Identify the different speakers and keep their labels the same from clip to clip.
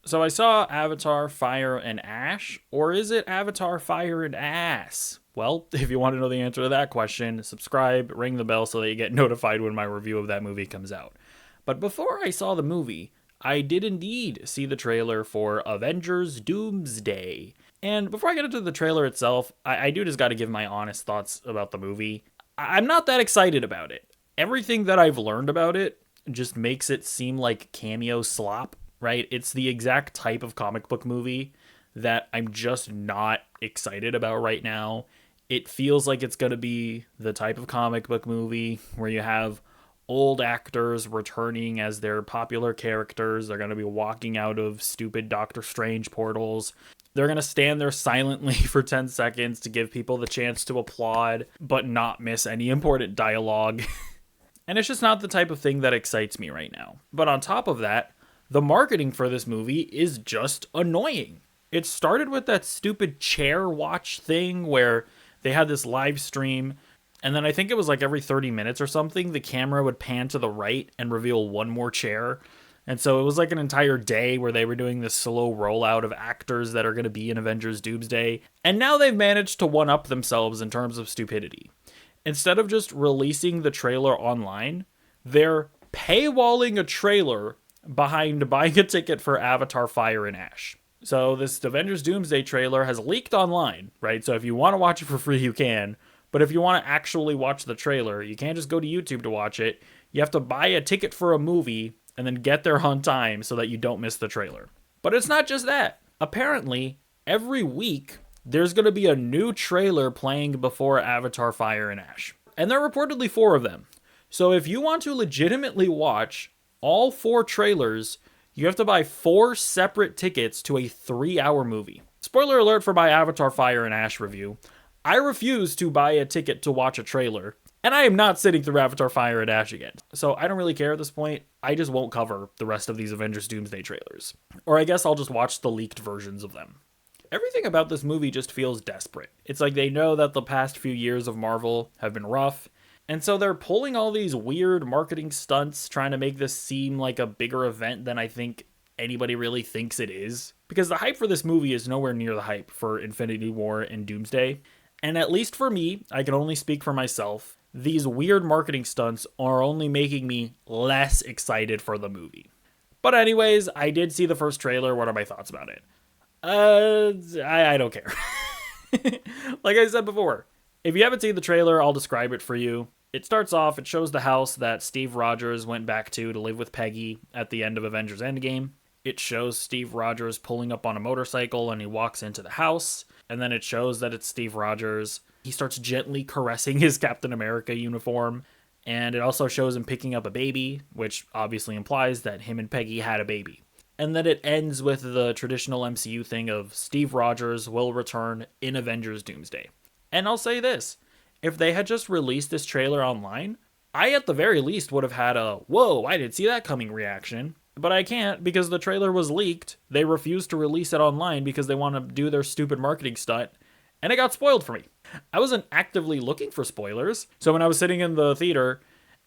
Speaker 1: So I saw Avatar Fire and Ash, or is it Avatar Fire and Ass? Well, if you want to know the answer to that question, subscribe, ring the bell so that you get notified when my review of that movie comes out. But before I saw the movie, I did indeed see the trailer for Avengers Doomsday. And before I get into the trailer itself, I do just got to give my honest thoughts about the movie. I'm not that excited about it. Everything that I've learned about it just makes it seem like cameo slop, right? It's the exact type of comic book movie that I'm just not excited about right now. It feels like it's going to be the type of comic book movie where you have old actors returning as their popular characters. They're going to be walking out of stupid Doctor Strange portals. They're going to stand there silently for 10 seconds to give people the chance to applaud, but not miss any important dialogue. And it's just not the type of thing that excites me right now. But on top of that, the marketing for this movie is just annoying. It started with that stupid chair watch thing where they had this live stream, and then I think it was like every 30 minutes or something, the camera would pan to the right and reveal one more chair. And so it was like an entire day where they were doing this slow rollout of actors that are going to be in Avengers Doomsday. And now they've managed to one-up themselves in terms of stupidity. Instead of just releasing the trailer online, they're paywalling a trailer behind buying a ticket for Avatar Fire and Ash. So this Avengers Doomsday trailer has leaked online, right? So if you want to watch it for free, you can. But if you want to actually watch the trailer, you can't just go to YouTube to watch it. You have to buy a ticket for a movie and then get there on time so that you don't miss the trailer. But it's not just that. Apparently, every week, there's going to be a new trailer playing before Avatar Fire and Ash. And there are reportedly 4 of them. So if you want to legitimately watch all 4 trailers, you have to buy 4 separate tickets to a 3-hour movie. Spoiler alert for my Avatar Fire and Ash review. I refuse to buy a ticket to watch a trailer, and I am not sitting through Avatar Fire and Ash again. So I don't really care at this point. I just won't cover the rest of these Avengers Doomsday trailers. Or I guess I'll just watch the leaked versions of them. Everything about this movie just feels desperate. It's like they know that the past few years of Marvel have been rough, and so they're pulling all these weird marketing stunts trying to make this seem like a bigger event than I think anybody really thinks it is. Because the hype for this movie is nowhere near the hype for Infinity War and Doomsday. And at least for me, I can only speak for myself, these weird marketing stunts are only making me less excited for the movie. But anyways, I did see the first trailer. What are my thoughts about it? I don't care. Like I said before, if you haven't seen the trailer, I'll describe it for you. It starts off, it shows the house that Steve Rogers went back to live with Peggy at the end of Avengers Endgame. It shows Steve Rogers pulling up on a motorcycle and he walks into the house. And then it shows that it's Steve Rogers. He starts gently caressing his Captain America uniform. And it also shows him picking up a baby, which obviously implies that him and Peggy had a baby. And then it ends with the traditional MCU thing of Steve Rogers will return in Avengers Doomsday. And I'll say this, if they had just released this trailer online, I at the very least would have had a, whoa, I didn't see that coming reaction. But I can't because the trailer was leaked. They refused to release it online because they want to do their stupid marketing stunt. And it got spoiled for me. I wasn't actively looking for spoilers. So when I was sitting in the theater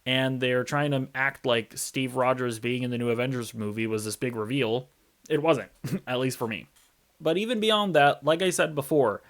Speaker 1: and they're trying to act like Steve Rogers being in the new Avengers movie was this big reveal, it wasn't, at least for me. But even beyond that, like I said before,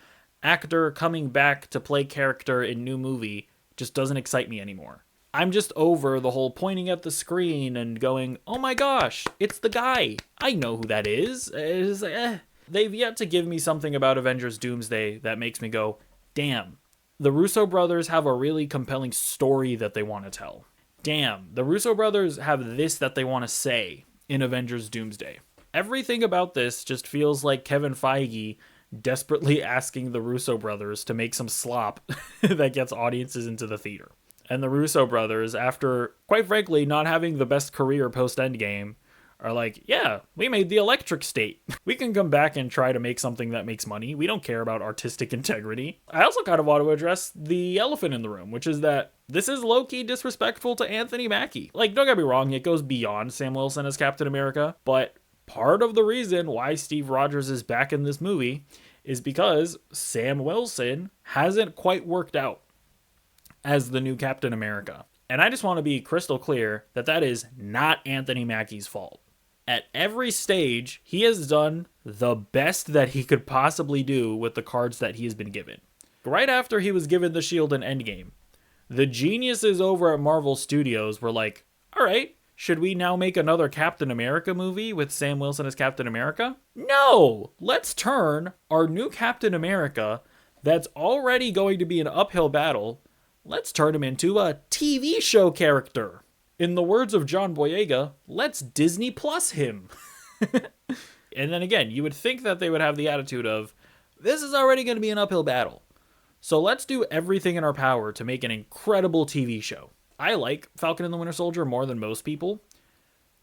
Speaker 1: actor coming back to play character in new movie just doesn't excite me anymore. I'm just over the whole pointing at the screen and going, oh my gosh, it's the guy. I know who that is. It's like, They've yet to give me something about Avengers Doomsday that makes me go, damn, the Russo brothers have a really compelling story that they want to tell. Damn, the Russo brothers have this that they want to say in Avengers Doomsday. Everything about this just feels like Kevin Feige desperately asking the Russo brothers to make some slop that gets audiences into the theater. And the Russo brothers, after, quite frankly, not having the best career post-Endgame, are like, yeah, we made the Electric State. We can come back and try to make something that makes money. We don't care about artistic integrity. I also kind of want to address the elephant in the room, which is that this is low-key disrespectful to Anthony Mackie. Like, don't get me wrong, it goes beyond Sam Wilson as Captain America, but part of the reason why Steve Rogers is back in this movie is because Sam Wilson hasn't quite worked out as the new Captain America. And I just want to be crystal clear that that is not Anthony Mackie's fault. At every stage, he has done the best that he could possibly do with the cards that he has been given. Right after he was given the shield in Endgame, the geniuses over at Marvel Studios were like, all right, should we now make another Captain America movie with Sam Wilson as Captain America? No! Let's turn our new Captain America, that's already going to be an uphill battle, let's turn him into a TV show character. In the words of John Boyega, let's Disney Plus him. And then again, you would think that they would have the attitude of, this is already going to be an uphill battle, so let's do everything in our power to make an incredible TV show. I like Falcon and the Winter Soldier more than most people,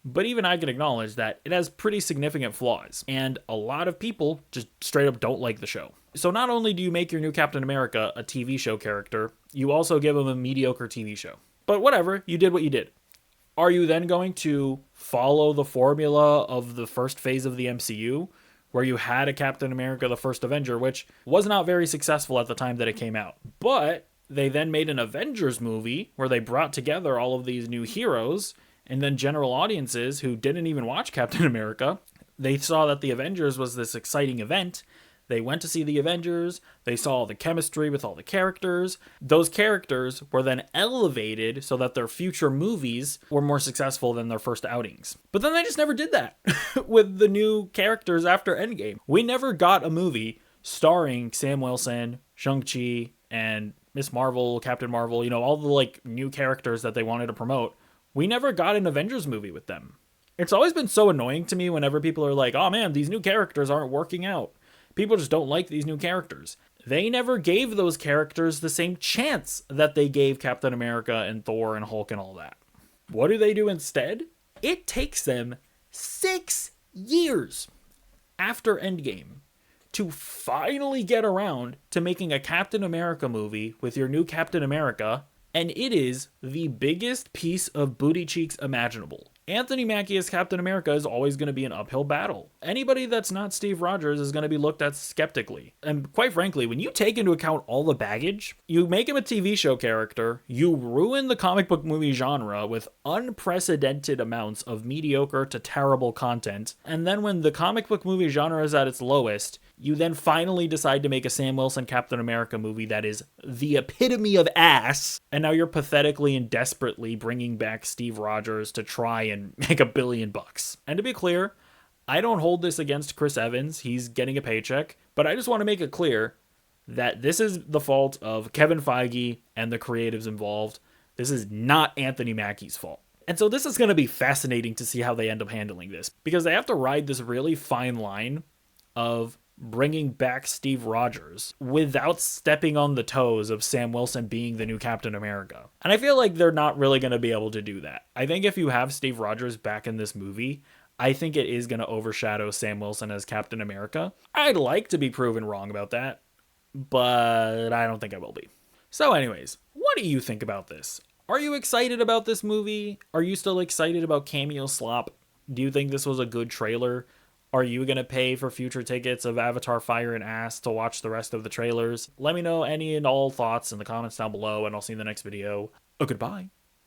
Speaker 1: but even I can acknowledge that it has pretty significant flaws, and a lot of people just straight up don't like the show. So not only do you make your new Captain America a TV show character, you also give him a mediocre TV show. But whatever, you did what you did. Are you then going to follow the formula of the first phase of the MCU, where you had a Captain America the First Avenger, which was not very successful at the time that it came out, but they then made an Avengers movie where they brought together all of these new heroes, and then general audiences who didn't even watch Captain America, they saw that the Avengers was this exciting event. They went to see the Avengers, they saw the chemistry with all the characters. Those characters were then elevated so that their future movies were more successful than their first outings. But then they just never did that with the new characters after Endgame. We never got a movie starring Sam Wilson, Shang-Chi, and Miss Marvel, Captain Marvel, all the new characters that they wanted to promote. We never got an Avengers movie with them. It's always been so annoying to me whenever people are like, oh man, these new characters aren't working out. People just don't like these new characters. They never gave those characters the same chance that they gave Captain America and Thor and Hulk and all that. What do they do instead? It takes them 6 years after Endgame to finally get around to making a Captain America movie with your new Captain America, and it is the biggest piece of booty cheeks imaginable. Anthony Mackie as Captain America is always going to be an uphill battle. Anybody that's not Steve Rogers is going to be looked at skeptically. And quite frankly, when you take into account all the baggage, you make him a TV show character, you ruin the comic book movie genre with unprecedented amounts of mediocre to terrible content, and then when the comic book movie genre is at its lowest, you then finally decide to make a Sam Wilson Captain America movie that is the epitome of ass, and now you're pathetically and desperately bringing back Steve Rogers to try and make $1 billion. And to be clear, I don't hold this against Chris Evans. He's getting a paycheck, but I just want to make it clear that this is the fault of Kevin Feige and the creatives involved. This is not Anthony Mackie's fault. And so this is going to be fascinating to see how they end up handling this, because they have to ride this really fine line of bringing back Steve Rogers without stepping on the toes of Sam Wilson being the new Captain America. And I feel like they're not really going to be able to do that. I think if you have Steve Rogers back in this movie, I think it is going to overshadow Sam Wilson as Captain America. I'd like to be proven wrong about that, but I don't think I will be. So anyways, what do you think about this? Are you excited about this movie? Are you still excited about Cameo Slop? Do you think this was a good trailer? Are you going to pay for future tickets of Avatar Fire and Ass to watch the rest of the trailers? Let me know any and all thoughts in the comments down below, and I'll see you in the next video. Goodbye.